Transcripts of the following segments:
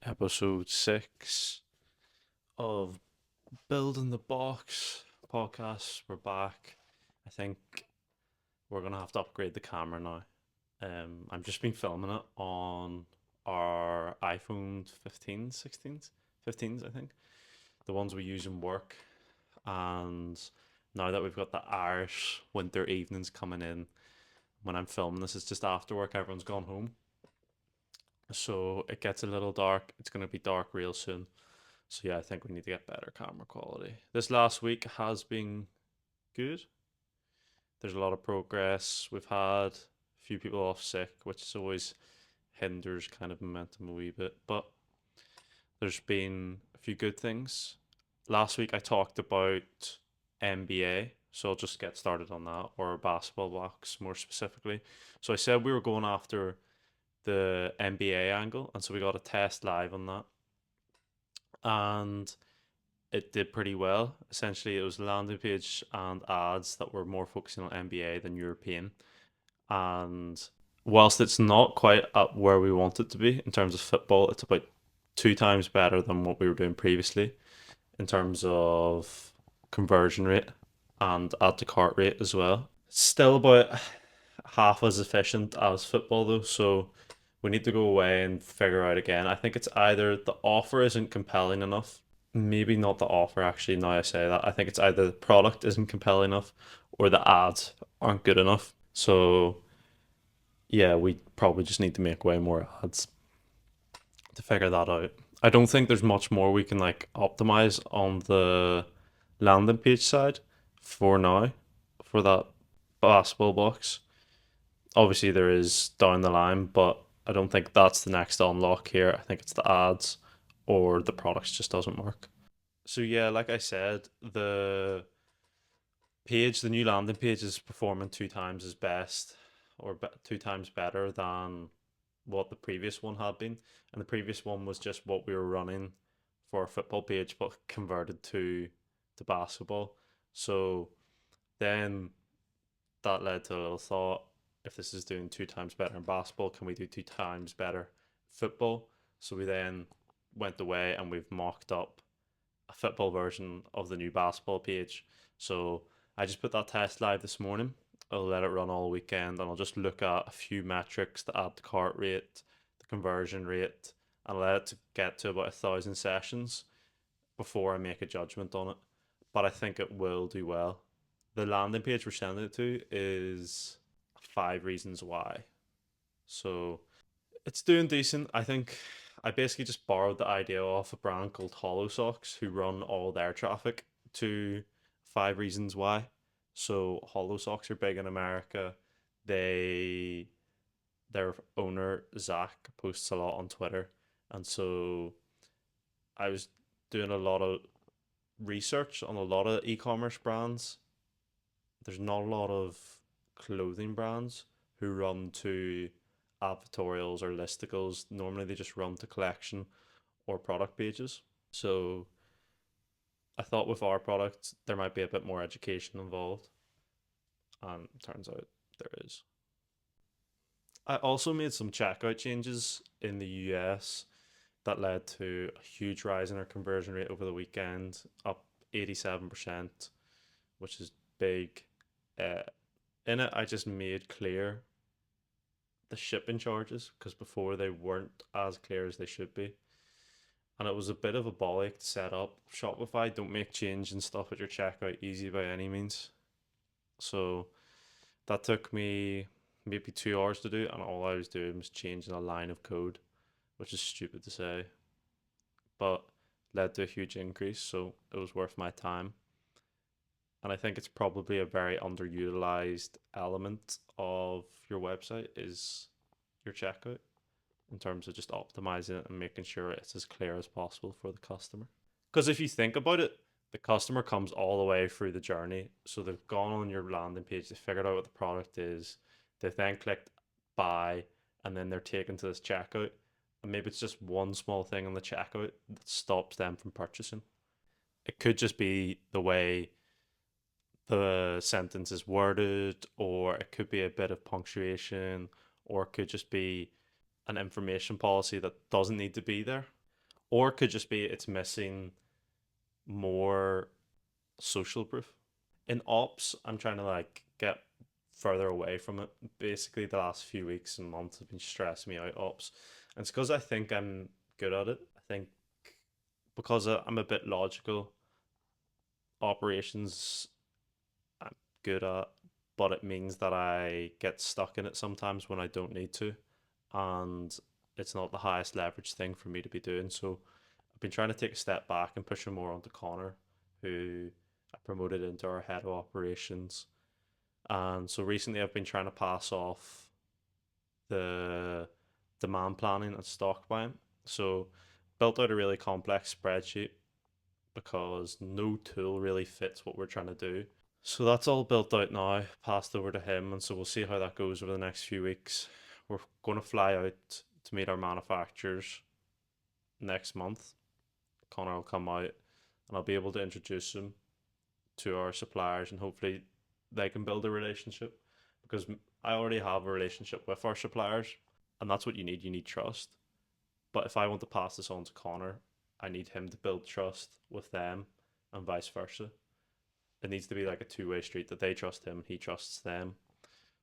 Episode 6 of Building the Box podcast. We're back. I think we're going to have to upgrade the camera now. I've just been filming it on our iPhone 15s, 16s, 15s, I think. The ones we use in work. And now that we've got the Irish winter evenings coming in, when I'm filming this, it's just after work, everyone's gone home. So it gets a little dark. It's going to be dark real soon. So yeah, I think we need to get better camera quality. This last week has been good. There's a lot of progress. We've had a few people off sick, which is always hinders kind of momentum a wee bit. But there's been a few good things. Last week I talked about NBA, so I'll just get started on that, or basketball box more specifically. So I said we were going after the NBA angle, and so we got a test live on that. And it did pretty well. Essentially, it was landing page and ads that were more focusing on NBA than European. And whilst it's not quite at where we want it to be in terms of football, it's about 2 times better than what we were doing previously in terms of conversion rate and add to cart rate as well. It's still about half as efficient as football though, so we need to go away and figure out again. I think it's either the offer isn't compelling enough, maybe not the offer actually, now I say that. I think it's either the product isn't compelling enough or the ads aren't good enough. So yeah, we probably just need to make way more ads to figure that out. I don't think there's much more we can like optimize on the landing page side for now for that basketball box. Obviously there is down the line, but I don't think that's the next unlock here. I think it's the ads or the products just doesn't work. So yeah, like I said, the new landing page is performing 2 times as best or 2 times better than what the previous one had been. And the previous one was just what we were running for a football page, but converted to basketball. So then that led to a little thought, if this is doing 2 times better in basketball, can we do 2 times better football? So we then went away and we've mocked up a football version of the new basketball page. So I just put that test live this morning. I'll let it run all weekend and I'll just look at a few metrics, the add to cart rate, the conversion rate, and let it get to about 1,000 sessions before I make a judgment on it. But I think it will do well. The landing page we're sending it to is 5 reasons why. So it's doing decent. I think I basically just borrowed the idea off a brand called Hollow Socks, who run all their traffic to 5 reasons why. So Hollow Socks are big in America. They their owner Zach posts a lot on Twitter, and so I was doing a lot of research on a lot of e-commerce brands. There's not a lot of clothing brands who run to advertorials or listicles. Normally they just run to collection or product pages. So I thought with our product there might be a bit more education involved, and turns out there is. I also made some checkout changes in the US that led to a huge rise in our conversion rate over the weekend, up 87%, which is big. Uh, in it, I just made clear the shipping charges because before they weren't as clear as they should be. And it was a bit of a bollock to set up. Shopify don't make change and stuff at your checkout easy by any means. So that took me maybe 2 hours to do, and all I was doing was changing a line of code, which is stupid to say, but led to a huge increase. So it was worth my time. And I think it's probably a very underutilized element of your website is your checkout in terms of just optimizing it and making sure it's as clear as possible for the customer. Because if you think about it, the customer comes all the way through the journey. So they've gone on your landing page, they figured out what the product is, they then clicked buy, and then they're taken to this checkout. And maybe it's just one small thing on the checkout that stops them from purchasing. It could just be the way the sentence is worded, or it could be a bit of punctuation, or it could just be an information policy that doesn't need to be there. Or it could just be it's missing more social proof. In ops, I'm trying to like get further away from it. Basically, the last few weeks and months have been stressing me out, ops. And it's because I think I'm good at it. I think because I'm a bit logical, operations I'm good at, but it means that I get stuck in it sometimes when I don't need to. And it's not the highest leverage thing for me to be doing. So I've been trying to take a step back and push him more onto Connor, who I promoted into our head of operations. And so recently I've been trying to pass off the demand planning and stock buying. So built out a really complex spreadsheet because no tool really fits what we're trying to do. So that's all built out now, passed over to him, and so we'll see how that goes over the next few weeks. We're going to fly out to meet our manufacturers next month. Connor will come out, and I'll be able to introduce him to our suppliers, and hopefully they can build a relationship because I already have a relationship with our suppliers, and that's what you need. You need trust. But if I want to pass this on to Connor, I need him to build trust with them, and vice versa. It needs to be like a two-way street that they trust him, he trusts them.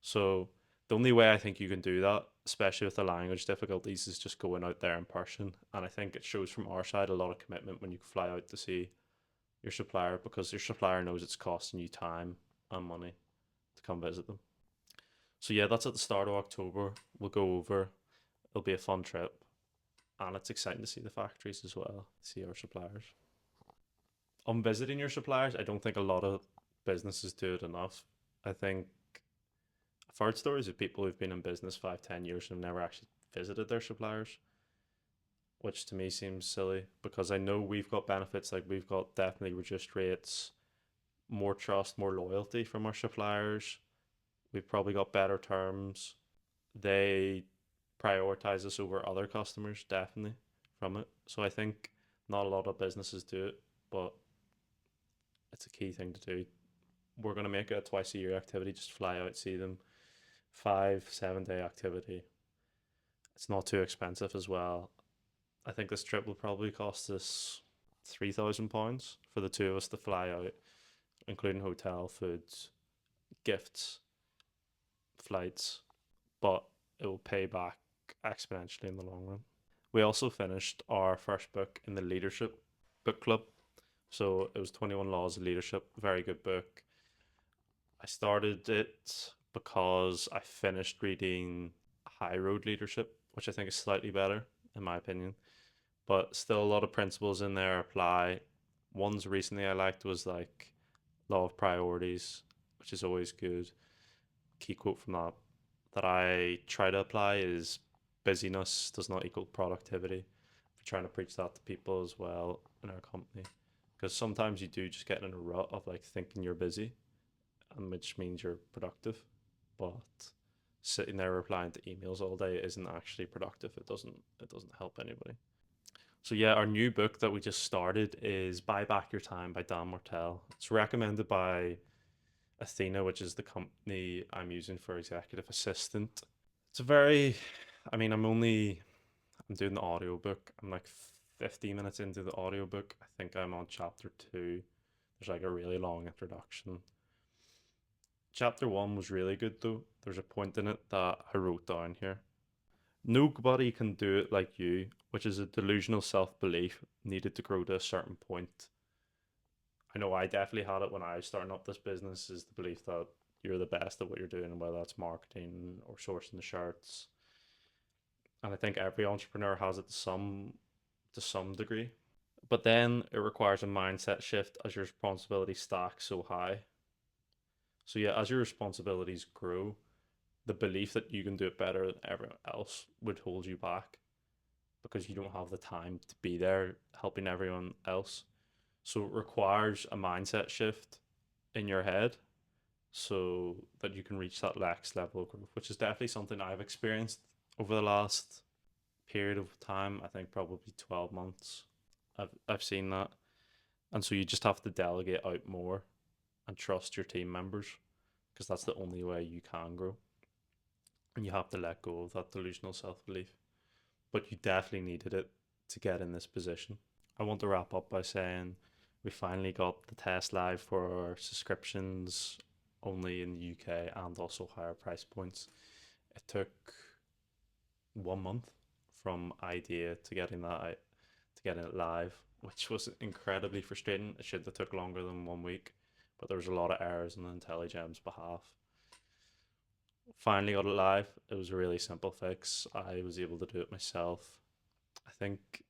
So the only way I think you can do that, especially with the language difficulties, is just going out there in person. And I think it shows from our side a lot of commitment when you fly out to see your supplier because your supplier knows it's costing you time and money to come visit them. So yeah, that's at the start of October. We'll go over. It'll be a fun trip. And it's exciting to see the factories as well, see our suppliers. On visiting your suppliers, I don't think a lot of businesses do it enough. I think I've heard stories of people who've been in business 5, 10 years and have never actually visited their suppliers, which to me seems silly because I know we've got benefits, like we've got definitely reduced rates, more trust, more loyalty from our suppliers. We've probably got better terms. They prioritize us over other customers, definitely from it. So I think not a lot of businesses do it, but it's a key thing to do. We're going to make it a twice a year activity, just fly out, see them. 5, 7 day activity. It's not too expensive as well. I think this trip will probably cost us £3,000 for the two of us to fly out, including hotel, foods, gifts, flights, but it will pay back exponentially in the long run. We also finished our first book in the leadership book club. So it was 21 Laws of Leadership, very good book. I started it because I finished reading High Road Leadership, which I think is slightly better, in my opinion. But still, a lot of principles in there apply. Ones recently I liked was like Law of Priorities, which is always good. Key quote from that I try to apply is busyness does not equal productivity. We're trying to preach that to people as well in our company. Because sometimes you do just get in a rut of like thinking you're busy, and which means you're productive. But sitting there replying to emails all day isn't actually productive. It doesn't help anybody. So yeah, our new book that we just started is Buy Back Your Time by Dan Martell. It's recommended by Athena, which is the company I'm using for executive assistant. It's a very, I mean, I'm doing the audiobook. I'm like 50 minutes into the audiobook. I think I'm on chapter 2. There's like a really long introduction. Chapter 1 was really good though. There's a point in it that I wrote down here. Nobody can do it like you, which is a delusional self belief needed to grow to a certain point. I know I definitely had it when I was starting up this business, is the belief that you're the best at what you're doing, whether that's marketing or sourcing the shirts. And I think every entrepreneur has it to some degree. But then it requires a mindset shift as your responsibilities stack so high. So yeah, as your responsibilities grow, the belief that you can do it better than everyone else would hold you back because you don't have the time to be there helping everyone else. So it requires a mindset shift in your head so that you can reach that next level of growth, which is definitely something I've experienced over the last period of time. I think probably 12 months. I've seen that. And so you just have to delegate out more and trust your team members because that's the only way you can grow. And you have to let go of that delusional self belief. But you definitely needed it to get in this position. I want to wrap up by saying we finally got the test live for subscriptions only in the UK and also higher price points. It took 1 month from idea to getting that out, to getting it live, which was incredibly frustrating. It should have took longer than 1 week, but there was a lot of errors on IntelliGem's behalf. Finally got it live. It was a really simple fix. I was able to do it myself. I think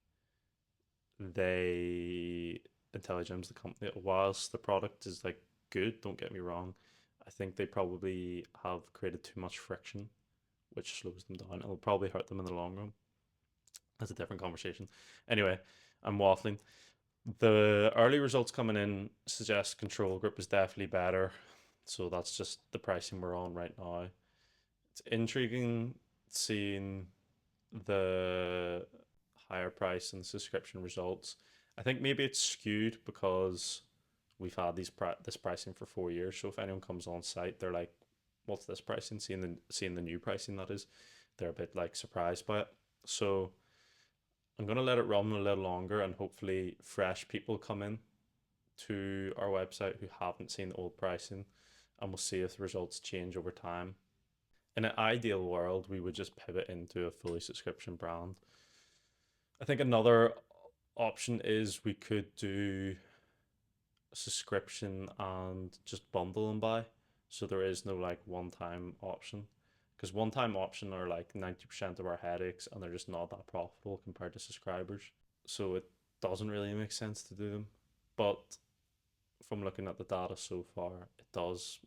IntelliGem's the company, whilst the product is like good, don't get me wrong, I think they probably have created too much friction, which slows them down. It'll probably hurt them in the long run. That's a different conversation. Anyway, I'm waffling. The early results coming in suggest control group is definitely better. So that's just the pricing we're on right now. It's intriguing seeing the higher price and subscription results. I think maybe it's skewed because we've had this pricing for 4 years. So if anyone comes on site, they're like, "What's this pricing?" Seeing the new pricing, that is, they're a bit like surprised by it. So I'm gonna let it run a little longer, and hopefully fresh people come in to our website who haven't seen the old pricing, and we'll see if the results change over time. In an ideal world, we would just pivot into a fully subscription brand. I think another option is we could do a subscription and just bundle and buy. So there is no like one time option. Because one time option are like 90% of our headaches and they're just not that profitable compared to subscribers. So it doesn't really make sense to do them. But from looking at the data so far, it does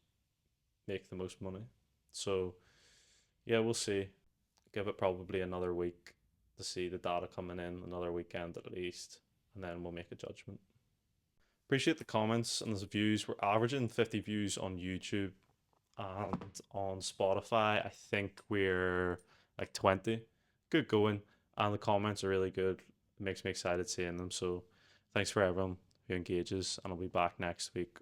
make the most money. So yeah, we'll see. Give it probably another week to see the data coming in, another weekend at least, and then we'll make a judgment. Appreciate the comments and the views. We're averaging 50 views on YouTube, and on Spotify, I think we're like 20. Good going, and the comments are really good. It makes me excited seeing them. So thanks for everyone who engages, and I'll be back next week